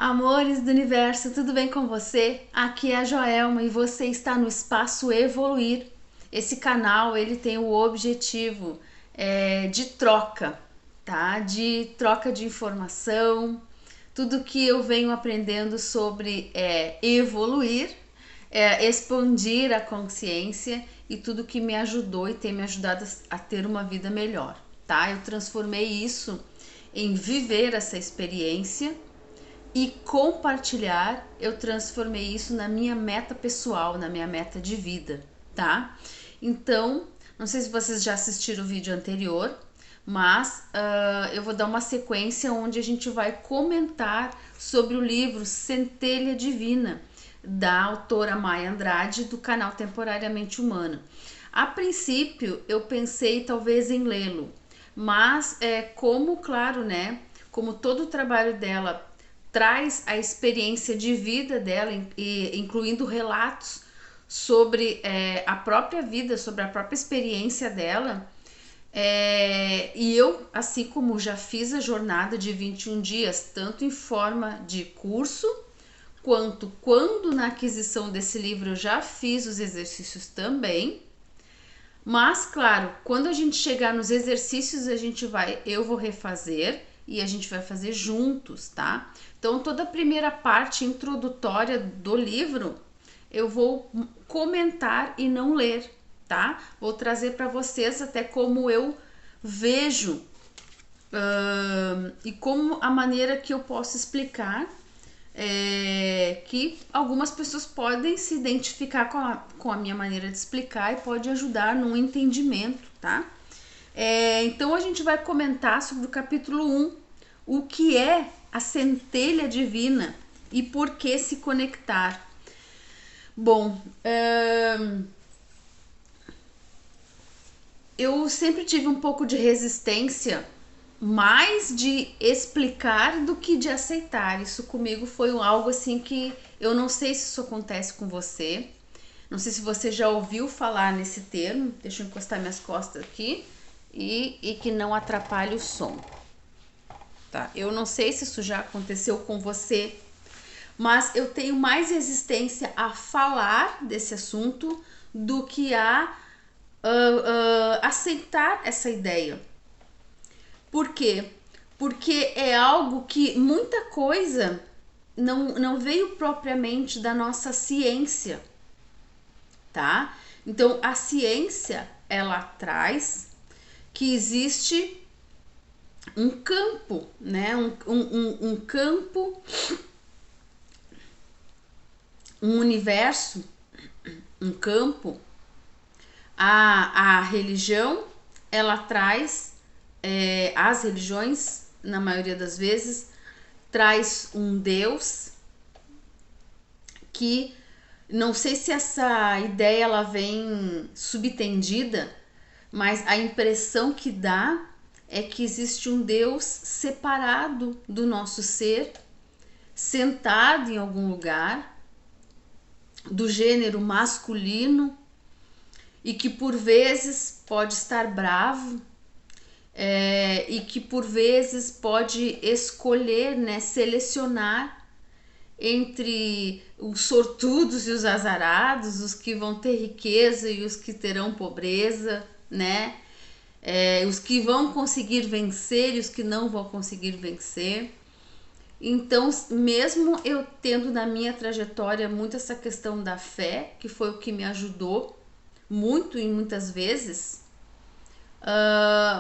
Amores do universo, tudo bem com você? Aqui é a Joelma e você está no Espaço Evoluir. Esse canal ele tem o objetivo de troca, tá? De troca de informação, tudo que eu venho aprendendo sobre evoluir, expandir a consciência e tudo que me ajudou e tem me ajudado a ter uma vida melhor, tá? Eu transformei isso em viver essa experiência e compartilhar, eu transformei isso na minha meta pessoal, na minha meta de vida, tá? Então, não sei se vocês já assistiram o vídeo anterior, mas eu vou dar uma sequência onde a gente vai comentar sobre o livro Centelha Divina, da autora Maya Andrade, do canal Temporariamente Humana. A princípio, eu pensei talvez em lê-lo, mas como, claro, né, como todo o trabalho dela traz a experiência de vida dela, incluindo relatos sobre a própria vida, sobre a própria experiência dela. E eu, assim como já fiz a jornada de 21 dias, tanto em forma de curso, quanto quando na aquisição desse livro eu já fiz os exercícios também. Mas, claro, quando a gente chegar nos exercícios, eu vou refazer e a gente vai fazer juntos, tá? Então, toda a primeira parte introdutória do livro, eu vou comentar e não ler, tá? Vou trazer para vocês até como eu vejo e como a maneira que eu posso explicar, que algumas pessoas podem se identificar com a minha maneira de explicar e pode ajudar no entendimento, tá? Então a gente vai comentar sobre o capítulo 1, o que é a centelha divina e por que se conectar. Bom, eu sempre tive um pouco de resistência, mais de explicar do que de aceitar. Isso comigo foi algo assim que eu não sei se isso acontece com você. Não sei se você já ouviu falar nesse termo. Deixa eu encostar minhas costas aqui e que não atrapalhe o som. Tá? Eu não sei se isso já aconteceu com você, mas eu tenho mais resistência a falar desse assunto do que a aceitar essa ideia. Por quê? Porque é algo que muita coisa não veio propriamente da nossa ciência, tá? Então a ciência ela traz que existe um campo, né? Um campo, um universo, um campo. A religião ela traz, as religiões, na maioria das vezes, traz um Deus que, não sei se essa ideia ela vem subtendida, mas a impressão que dá é que existe um Deus separado do nosso ser, sentado em algum lugar, do gênero masculino, e que por vezes pode estar bravo, e que por vezes pode escolher, né, selecionar entre os sortudos e os azarados, os que vão ter riqueza e os que terão pobreza, né? Os que vão conseguir vencer e os que não vão conseguir vencer. Então, mesmo eu tendo na minha trajetória muito essa questão da fé, que foi o que me ajudou muito e muitas vezes,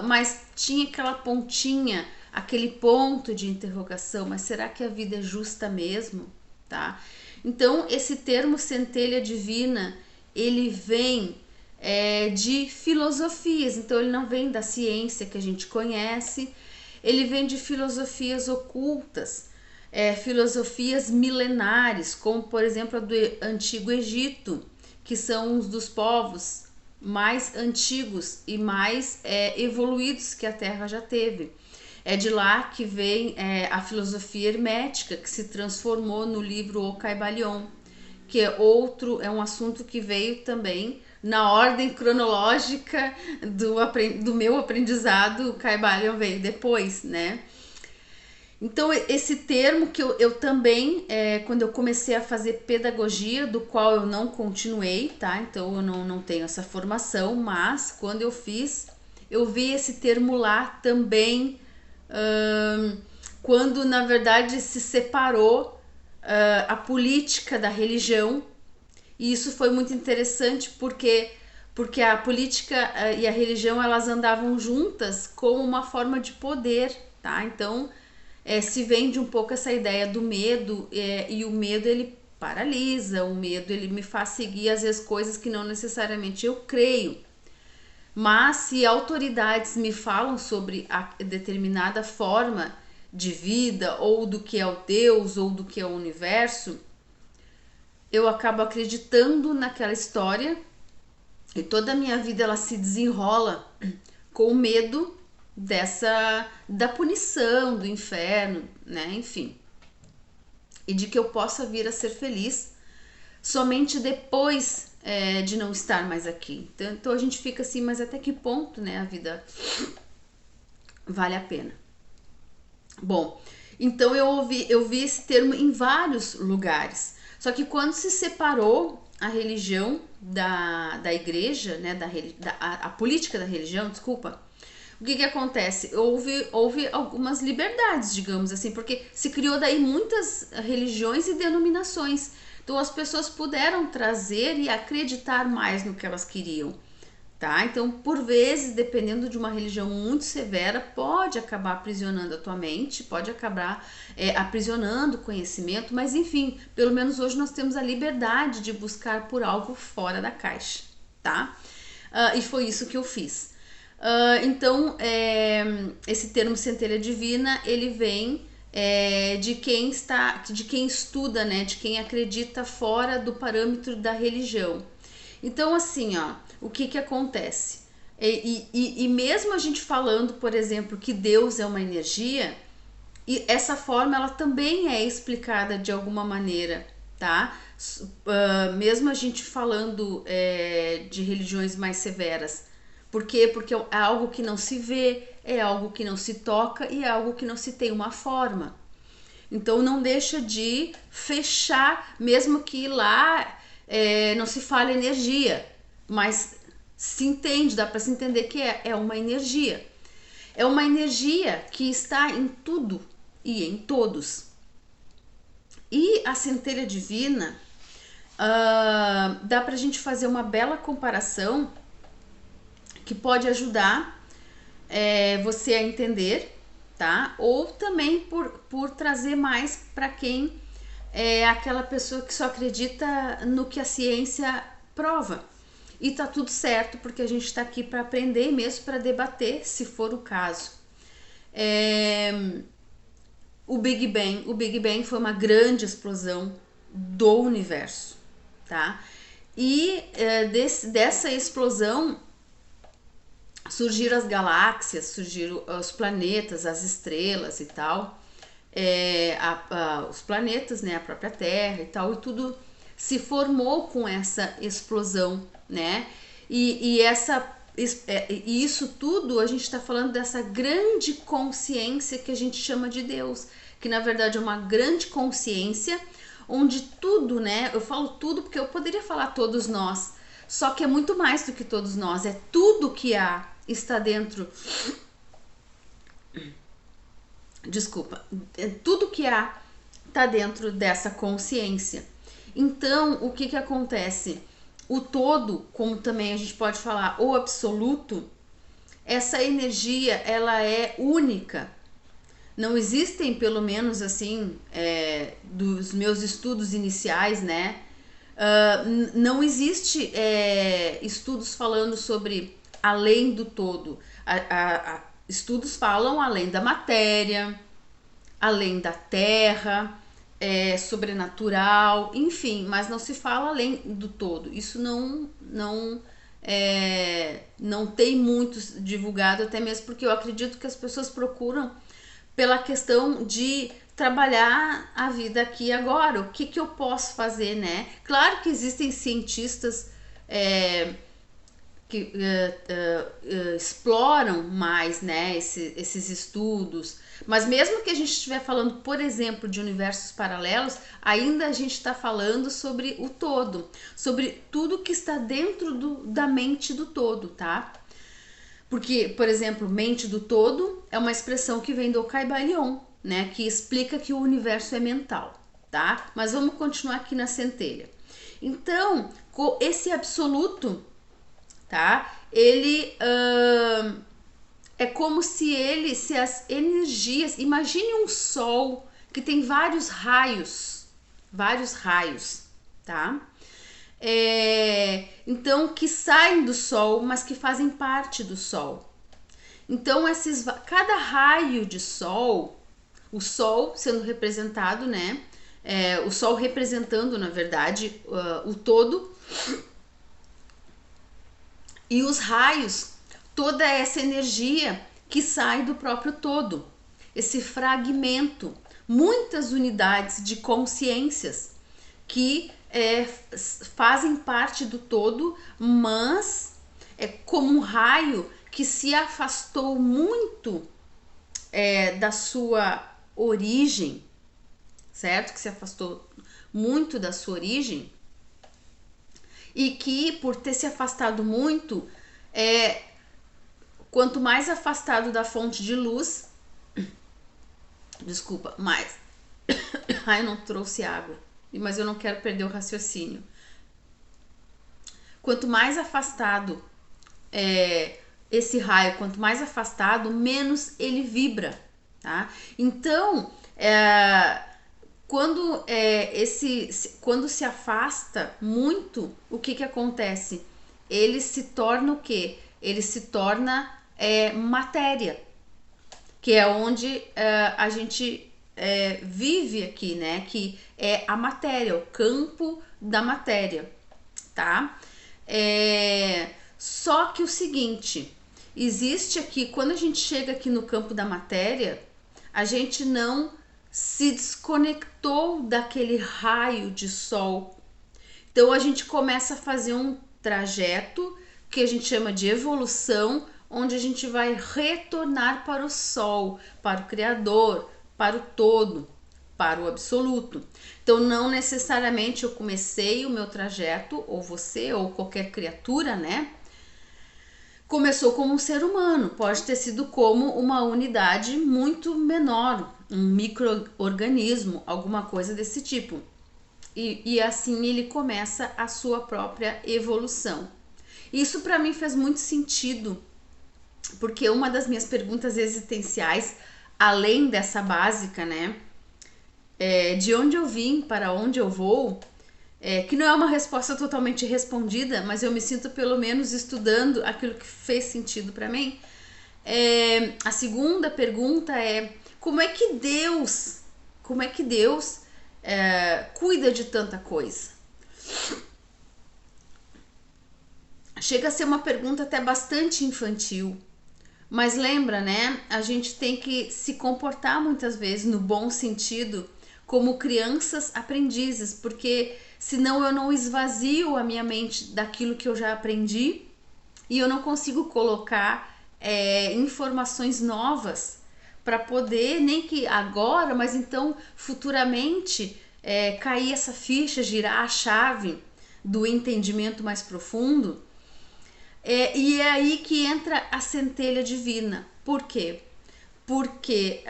mas tinha aquela pontinha, aquele ponto de interrogação, mas será que a vida é justa mesmo? Tá? Então, esse termo centelha divina, ele vem de filosofias, então ele não vem da ciência que a gente conhece, ele vem de filosofias ocultas, filosofias milenares, como por exemplo a do Antigo Egito, que são um dos povos mais antigos e mais evoluídos que a Terra já teve. É de lá que vem a filosofia hermética, que se transformou no livro O Caibalion, que é um assunto que veio também na ordem cronológica do meu aprendizado. O Caibalion veio depois, né? Então, esse termo que eu também, quando eu comecei a fazer pedagogia, do qual eu não continuei, tá? Então, eu não tenho essa formação, mas quando eu fiz, eu vi esse termo lá também, quando na verdade se separou a política da religião, e isso foi muito interessante porque a política e a religião elas andavam juntas como uma forma de poder, tá? Então se vende um pouco essa ideia do medo, e o medo ele paralisa, o medo ele me faz seguir às vezes coisas que não necessariamente eu creio. Mas se autoridades me falam sobre a determinada forma de vida, ou do que é o Deus, ou do que é o universo, eu acabo acreditando naquela história e toda a minha vida ela se desenrola com medo da punição, do inferno, né? Enfim. E de que eu possa vir a ser feliz somente depois de não estar mais aqui. Então a gente fica assim, mas até que ponto, né, a vida vale a pena? Bom, então eu vi esse termo em vários lugares. Só que quando se separou a religião da igreja, né, a política da religião, desculpa, o que acontece? Houve algumas liberdades, digamos assim, porque se criou daí muitas religiões e denominações. Então as pessoas puderam trazer e acreditar mais no que elas queriam, tá? Então, por vezes, dependendo de uma religião muito severa, pode acabar aprisionando a tua mente, pode acabar aprisionando o conhecimento, mas enfim, pelo menos hoje nós temos a liberdade de buscar por algo fora da caixa, tá? E foi isso que eu fiz. Então, esse termo centelha divina, ele vem de quem estuda, né, de quem acredita fora do parâmetro da religião. Então, assim, ó, o que acontece? E mesmo a gente falando, por exemplo, que Deus é uma energia, e essa forma ela também é explicada de alguma maneira, tá? Mesmo a gente falando de religiões mais severas. Por quê? Porque é algo que não se vê, é algo que não se toca e é algo que não se tem uma forma. Então não deixa de fechar, mesmo que lá não se fale energia, mas se entende, dá para se entender que é uma energia. É uma energia que está em tudo e em todos. E a centelha divina, dá pra gente fazer uma bela comparação que pode ajudar você a entender, tá? Ou também por trazer mais para quem é aquela pessoa que só acredita no que a ciência prova. E tá tudo certo, porque a gente tá aqui para aprender e mesmo para debater, se for o caso. O Big Bang foi uma grande explosão do universo, tá? E dessa explosão surgiram as galáxias, surgiram os planetas, as estrelas e tal, os planetas, né, a própria Terra e tal, e tudo se formou com essa explosão, né? E isso tudo a gente está falando dessa grande consciência que a gente chama de Deus, que na verdade é uma grande consciência onde tudo, né? Eu falo tudo porque eu poderia falar todos nós, só que é muito mais do que todos nós, é tudo que há está dentro. Desculpa, tudo que há está dentro dessa consciência. Então, o que acontece? O todo, como também a gente pode falar, o absoluto, essa energia ela é única. Não existem, pelo menos assim, dos meus estudos iniciais, né? Não existe estudos falando sobre além do todo. Estudos falam além da matéria, além da terra, sobrenatural, enfim, mas não se fala além do todo. Isso não tem muito divulgado, até mesmo porque eu acredito que as pessoas procuram pela questão de trabalhar a vida aqui e agora. O que eu posso fazer, né? Claro que existem cientistas que exploram mais, né, esses estudos. Mas mesmo que a gente estiver falando, por exemplo, de universos paralelos, ainda a gente está falando sobre o todo, sobre tudo que está dentro da mente do todo, tá? Porque, por exemplo, mente do todo é uma expressão que vem do Kybalion, né, que explica que o universo é mental, tá? Mas vamos continuar aqui na centelha. Então, esse absoluto, tá? Ele é como se as energias, imagine um sol que tem vários raios, tá? Então, que saem do sol, mas que fazem parte do sol. Então, cada raio de sol, o sol sendo representado, né? O sol representando, na verdade, o todo, e os raios, toda essa energia que sai do próprio todo, esse fragmento, muitas unidades de consciências que fazem parte do todo, mas é como um raio que se afastou muito da sua origem, certo? Que se afastou muito da sua origem e que, por ter se afastado muito, quanto mais afastado da fonte de luz, desculpa, mais. Ai, eu não trouxe água, mas eu não quero perder o raciocínio. Quanto mais afastado esse raio, quanto mais afastado, menos ele vibra, tá? Então, quando se afasta muito, o que acontece? Ele se torna o quê? Ele se torna matéria, que é onde a gente vive aqui, né? Que é a matéria, o campo da matéria, tá? Só que o seguinte, existe aqui, quando a gente chega aqui no campo da matéria, a gente não se desconectou daquele raio de sol. Então a gente começa a fazer um trajeto que a gente chama de evolução, onde a gente vai retornar para o sol, para o Criador, para o todo, para o absoluto. Então não necessariamente eu comecei o meu trajeto, ou você, ou qualquer criatura, né? Começou como um ser humano, pode ter sido como uma unidade muito menor, um micro-organismo, alguma coisa desse tipo. E assim ele começa a sua própria evolução. Isso para mim fez muito sentido, porque uma das minhas perguntas existenciais, além dessa básica, né, de onde eu vim, para onde eu vou, que não é uma resposta totalmente respondida, mas eu me sinto pelo menos estudando aquilo que fez sentido para mim. A segunda pergunta é como é que Deus cuida de tanta coisa? Chega a ser uma pergunta até bastante infantil, mas lembra, né? A gente tem que se comportar muitas vezes no bom sentido, como crianças aprendizes, porque senão eu não esvazio a minha mente daquilo que eu já aprendi e eu não consigo colocar informações novas para poder, nem que agora, mas então futuramente cair essa ficha, girar a chave do entendimento mais profundo. E é aí que entra a centelha divina. Por quê? Porque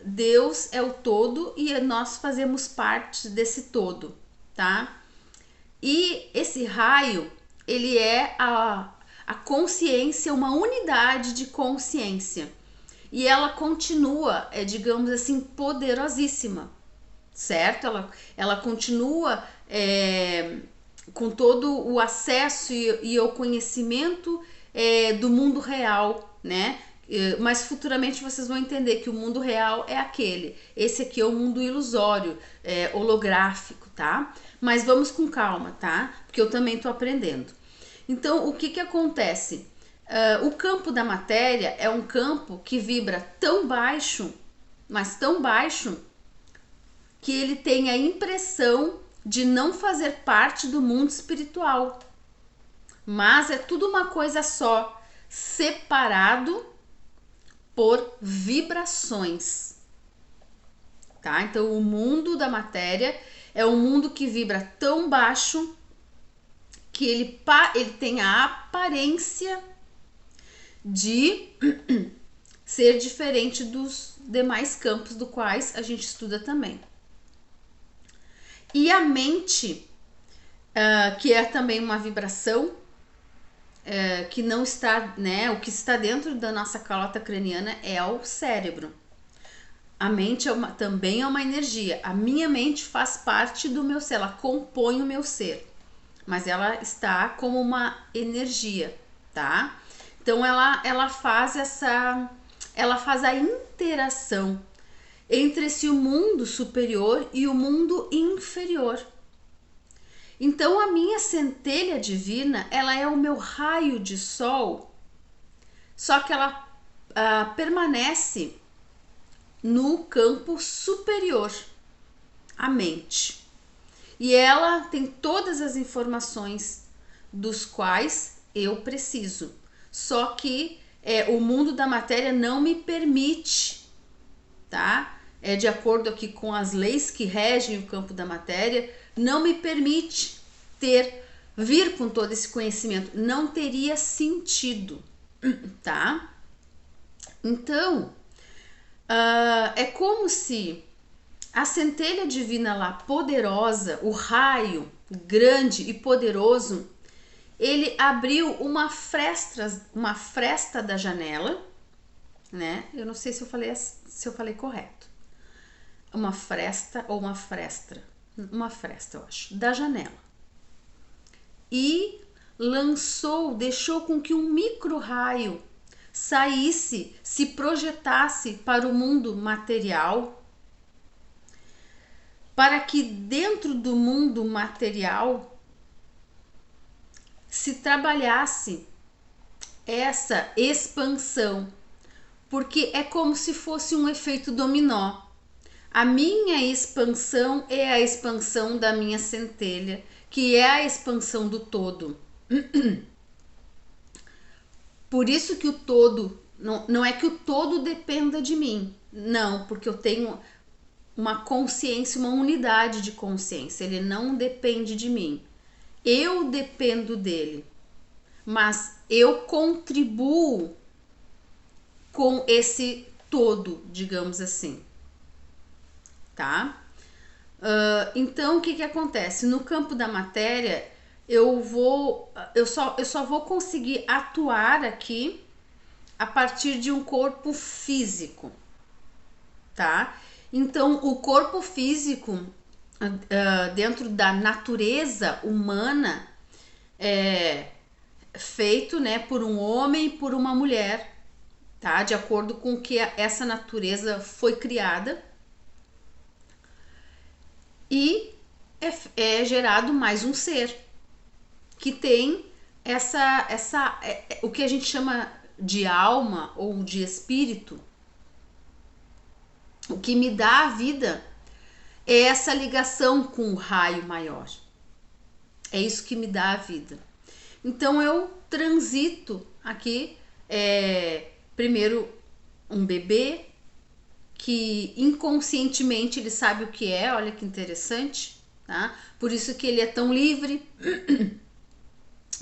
Deus é o todo e nós fazemos parte desse todo, tá? E esse raio, ele é a consciência, uma unidade de consciência. E ela continua, digamos assim, poderosíssima, certo? Ela continua com todo o acesso e o conhecimento do mundo real, né? Mas futuramente vocês vão entender que o mundo real é aquele. Esse aqui é o mundo ilusório, holográfico, tá? Mas vamos com calma, tá? Porque eu também tô aprendendo. Então, o que acontece? O campo da matéria é um campo que vibra tão baixo, mas tão baixo, que ele tem a impressão de não fazer parte do mundo espiritual. mas é tudo uma coisa só, separado por vibrações, tá? Então o mundo da matéria é um mundo que vibra tão baixo que ele tem a aparência de ser diferente dos demais campos do quais a gente estuda também. E a mente, que é também uma vibração, que não está, né? O que está dentro da nossa calota craniana é o cérebro. A mente também é uma energia. A minha mente faz parte do meu ser, ela compõe o meu ser, mas ela está como uma energia, tá? Então ela faz a interação entre esse mundo superior e o mundo inferior. Então a minha centelha divina, ela é o meu raio de sol, só que ela permanece no campo superior, a mente. E ela tem todas as informações dos quais eu preciso. Só que o mundo da matéria não me permite, tá? De acordo aqui com as leis que regem o campo da matéria, não me permite vir com todo esse conhecimento. Não teria sentido, tá? Então, é como se a centelha divina lá, poderosa, o raio grande e poderoso, ele abriu uma fresta da janela, né? Eu não sei se eu falei correto. Uma fresta ou uma fresta? Uma fresta, eu acho, da janela. E deixou com que um micro-raio saísse, se projetasse para o mundo material, para que dentro do mundo material se trabalhasse essa expansão, porque é como se fosse um efeito dominó. A minha expansão é a expansão da minha centelha, que é a expansão do todo. Por isso que o todo, não é que o todo dependa de mim, não, porque eu tenho uma consciência, uma unidade de consciência, ele não depende de mim. Eu dependo dele, mas eu contribuo com esse todo, digamos assim, tá? Então o que acontece? No campo da matéria, eu só vou conseguir atuar aqui a partir de um corpo físico, tá? Então o corpo físico, dentro da natureza humana, é feito, né, por um homem e por uma mulher, tá? De acordo com que essa natureza foi criada. E é gerado mais um ser que tem o que a gente chama de alma ou de espírito. O que me dá a vida é essa ligação com o raio maior. É isso que me dá a vida. Então eu transito aqui, primeiro um bebê que inconscientemente ele sabe o que é, olha que interessante, tá? Por isso que ele é tão livre,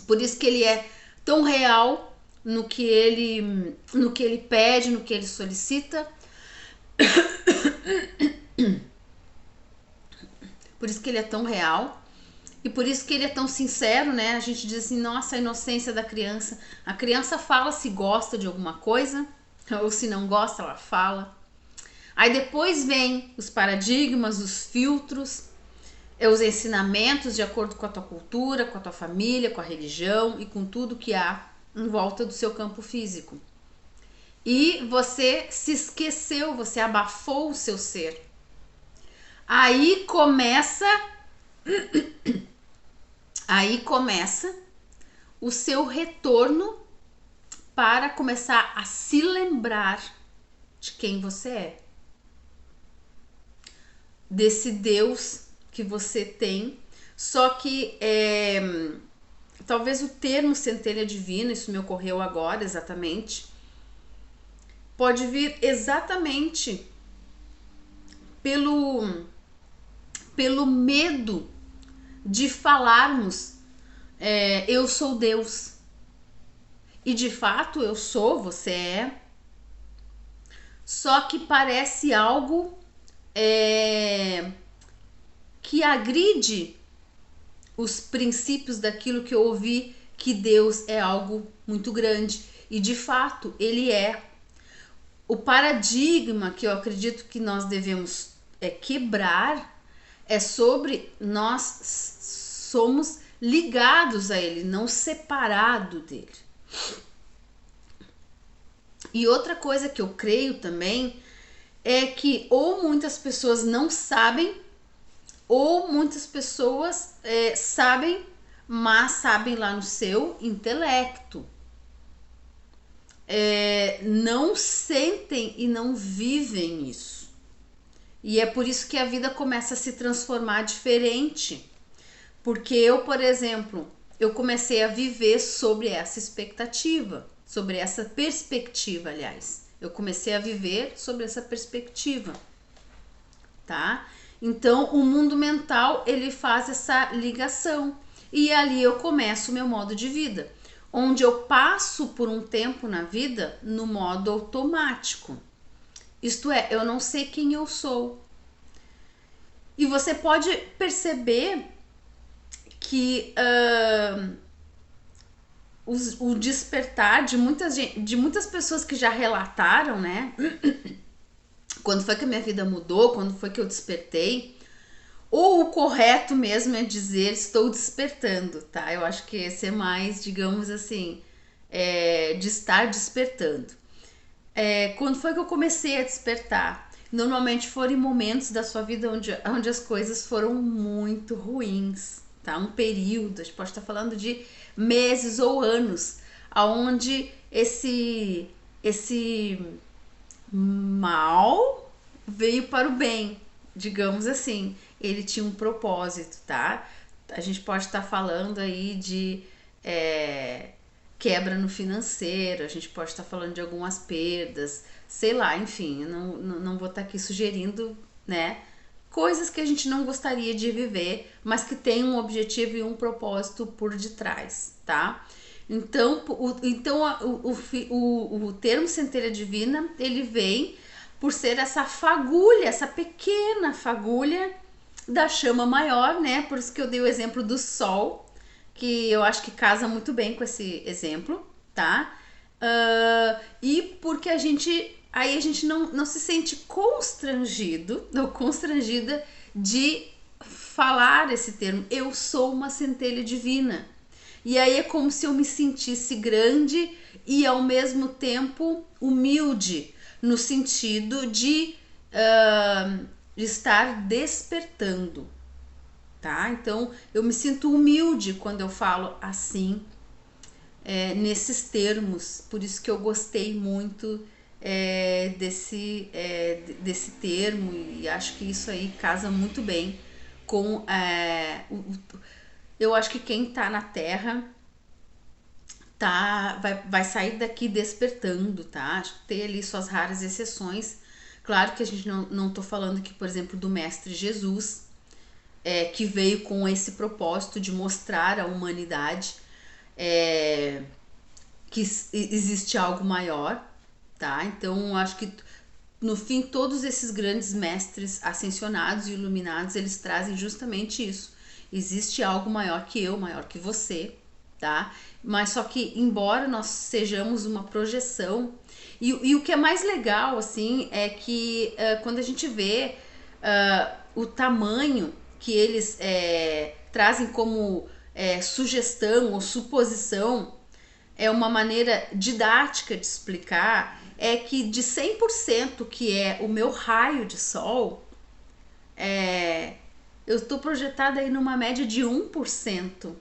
por isso que ele é tão real no que ele pede, no que ele solicita. Por isso que ele é tão real. E por isso que ele é tão sincero, né? A gente diz assim, nossa, a inocência da criança. A criança fala se gosta de alguma coisa, ou se não gosta, ela fala. Aí depois vem os paradigmas, os filtros, os ensinamentos de acordo com a tua cultura, com a tua família, com a religião e com tudo que há em volta do seu campo físico. E você se esqueceu, você abafou o seu ser. Aí começa o seu retorno para começar a se lembrar de quem você é. Desse Deus que você tem, só que talvez o termo centelha divina, isso me ocorreu agora exatamente, pode vir exatamente pelo medo de falarmos eu sou Deus. E de fato eu sou, você é. Só que parece algo que agride os princípios daquilo que eu ouvi, que Deus é algo muito grande. E de fato ele é. O paradigma que eu acredito que nós devemos quebrar é sobre nós somos ligados a ele, não separado dele. E outra coisa que eu creio também é que ou muitas pessoas não sabem, ou muitas pessoas sabem, mas sabem lá no seu intelecto. Não sentem e não vivem isso. E é por isso que a vida começa a se transformar diferente. Porque eu, por exemplo, eu comecei a viver sobre essa expectativa, sobre essa perspectiva, aliás. Eu comecei a viver sobre essa perspectiva, tá? Então, o mundo mental, ele faz essa ligação. E ali eu começo o meu modo de vida, onde eu passo por um tempo na vida no modo automático. Isto é, eu não sei quem eu sou. E você pode perceber que o despertar de muitas pessoas que já relataram, né? Quando foi que a minha vida mudou, quando foi que eu despertei. Ou o correto mesmo é dizer estou despertando, tá? Eu acho que esse é mais, digamos assim, de estar despertando. Quando foi que eu comecei a despertar? Normalmente foram em momentos da sua vida onde as coisas foram muito ruins, tá? Um período, a gente pode estar falando de meses ou anos, aonde esse mal veio para o bem, digamos assim. Ele tinha um propósito, tá? A gente pode estar falando aí de quebra no financeiro, a gente pode estar falando de algumas perdas, sei lá, enfim, eu não vou estar aqui sugerindo, né, coisas que a gente não gostaria de viver, mas que tem um objetivo e um propósito por detrás, tá? Então, o termo centelha divina, ele vem por ser essa fagulha, essa pequena fagulha da chama maior, né? Por isso que eu dei o exemplo do sol, que eu acho que casa muito bem com esse exemplo, tá? E porque a gente não se sente constrangido ou constrangida de falar esse termo. Eu sou uma centelha divina. E aí é como se eu me sentisse grande e ao mesmo tempo humilde, no sentido de estar despertando, tá? Então eu me sinto humilde quando eu falo assim, nesses termos. Por isso que eu gostei muito desse termo, e acho que isso aí casa muito bem com eu acho que quem tá na Terra vai sair daqui despertando, tá? Acho que tem ali suas raras exceções. Claro que a gente não tô falando aqui, por exemplo, do Mestre Jesus, que veio com esse propósito de mostrar à humanidade que existe algo maior, tá? Então, acho que no fim, todos esses grandes mestres ascensionados e iluminados, eles trazem justamente isso. Existe algo maior que eu, maior que você, tá? Mas só que, embora nós sejamos uma projeção, e o que é mais legal, assim, é que quando a gente vê o tamanho que eles trazem como sugestão ou suposição, é uma maneira didática de explicar, é que de 100% que é o meu raio de sol, eu estou projetada aí numa média de 1%.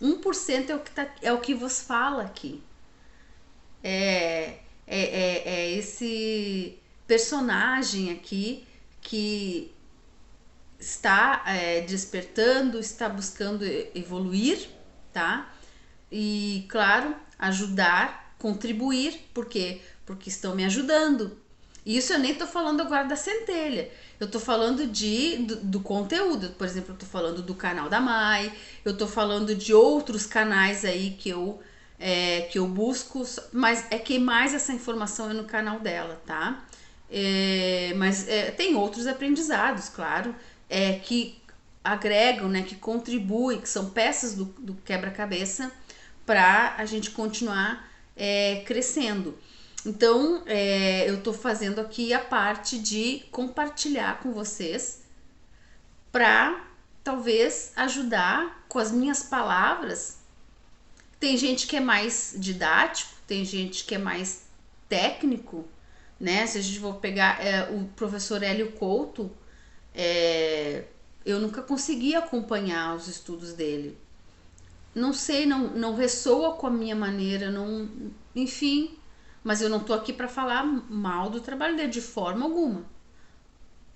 1% é o que vos fala aqui. É esse personagem aqui que está despertando, está buscando evoluir, tá? e claro, ajudar, contribuir, por quê? Porque estão me ajudando. E isso eu nem tô falando agora da centelha. Eu tô falando do conteúdo. Por exemplo, eu tô falando do canal da Mai, eu tô falando de outros canais aí que eu busco, mas é que mais essa informação é no canal dela, tá? Mas tem outros aprendizados, claro, que agregam, né, que contribuem, que são peças do quebra-cabeça para a gente continuar crescendo. Então, eu tô fazendo aqui a parte de compartilhar com vocês para talvez ajudar com as minhas palavras. Tem gente que é mais didático, tem gente que é mais técnico, né? Se a gente for pegar o professor Hélio Couto, eu nunca consegui acompanhar os estudos dele. Não sei, não ressoa com a minha maneira, não, enfim, mas eu não tô aqui para falar mal do trabalho dele de forma alguma.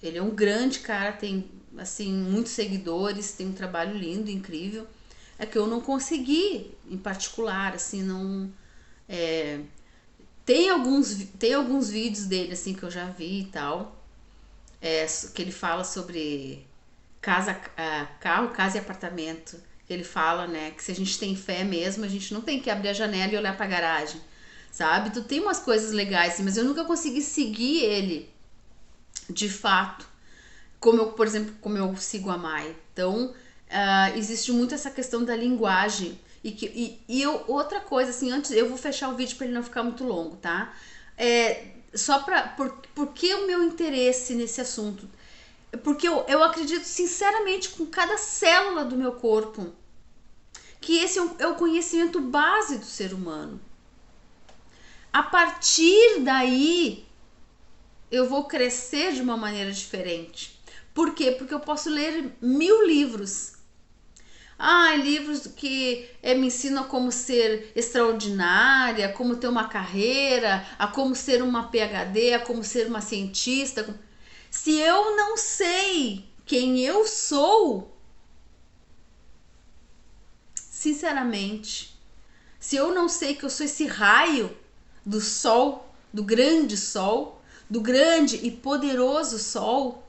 Ele é um grande cara, tem assim muitos seguidores, tem um trabalho lindo, incrível. É que eu não consegui, em particular, assim, não. é, tem alguns vídeos dele assim que eu já vi e tal, que ele fala sobre carro, casa e apartamento. Ele fala, né, que se a gente tem fé mesmo, a gente não tem que abrir a janela e olhar pra garagem, sabe? Tu tem umas coisas legais, assim, mas eu nunca consegui seguir ele de fato, como eu, por exemplo, como eu sigo a Mai. Então, existe muito essa questão da linguagem. Outra coisa, assim, antes eu vou fechar o vídeo para ele não ficar muito longo, tá? Só por que o meu interesse nesse assunto? Porque eu acredito sinceramente com cada célula do meu corpo que esse é o conhecimento base do ser humano. A partir daí, eu vou crescer de uma maneira diferente. Por quê? Porque eu posso ler 1000 livros. Livros que me ensinam a como ser extraordinária, como ter uma carreira, a como ser uma PhD, a como ser uma cientista. Se eu não sei quem eu sou, sinceramente, se eu não sei que eu sou esse raio do sol, do grande sol, do grande e poderoso sol,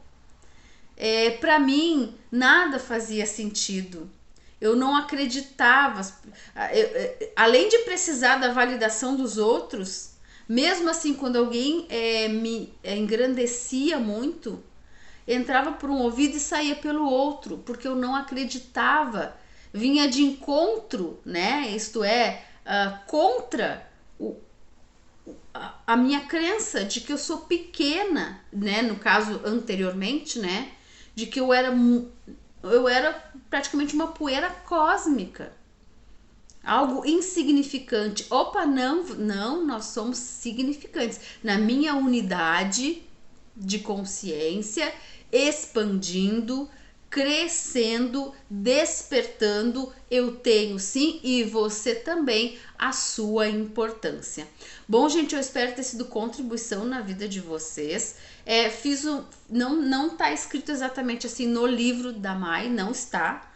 para mim nada fazia sentido. Eu não acreditava. Além de precisar da validação dos outros, mesmo assim, quando alguém me engrandecia muito, entrava por um ouvido e saía pelo outro, porque eu não acreditava. Vinha de encontro, né? Isto é, contra a minha crença de que eu sou pequena, né? No caso anteriormente, né? De que eu era praticamente uma poeira cósmica, algo insignificante. Opa, não, nós somos significantes na minha unidade de consciência, expandindo, crescendo, despertando. Eu tenho sim, e você também, a sua importância. Bom, gente, eu espero ter sido contribuição na vida de vocês. Não tá escrito exatamente assim no livro da Mai, não está.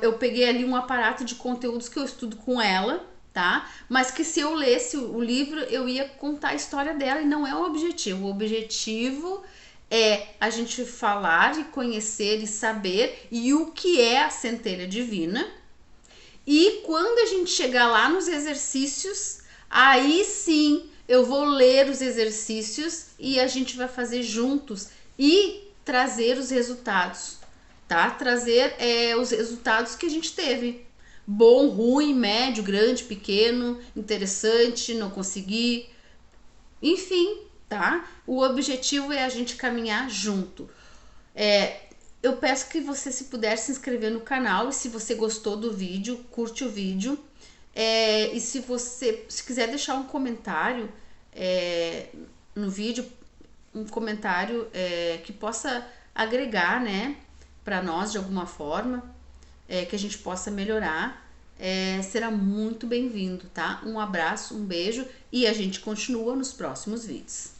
Eu peguei ali um aparato de conteúdos que eu estudo com ela, tá? Mas que se eu lesse o livro, eu ia contar a história dela e não é o objetivo. O objetivo é a gente falar e conhecer e saber e o que é a centelha divina. E quando a gente chegar lá nos exercícios, aí sim eu vou ler os exercícios e a gente vai fazer juntos e trazer os resultados, tá? Trazer os resultados que a gente teve. Bom, ruim, médio, grande, pequeno, interessante, não consegui. Enfim, tá? O objetivo é a gente caminhar junto. Eu peço que você, se puder, se inscrever no canal. E se você gostou do vídeo, curte o vídeo. E se quiser deixar um comentário no vídeo, um comentário que possa agregar, né, para nós de alguma forma, que a gente possa melhorar, será muito bem-vindo, tá? Um abraço, um beijo e a gente continua nos próximos vídeos.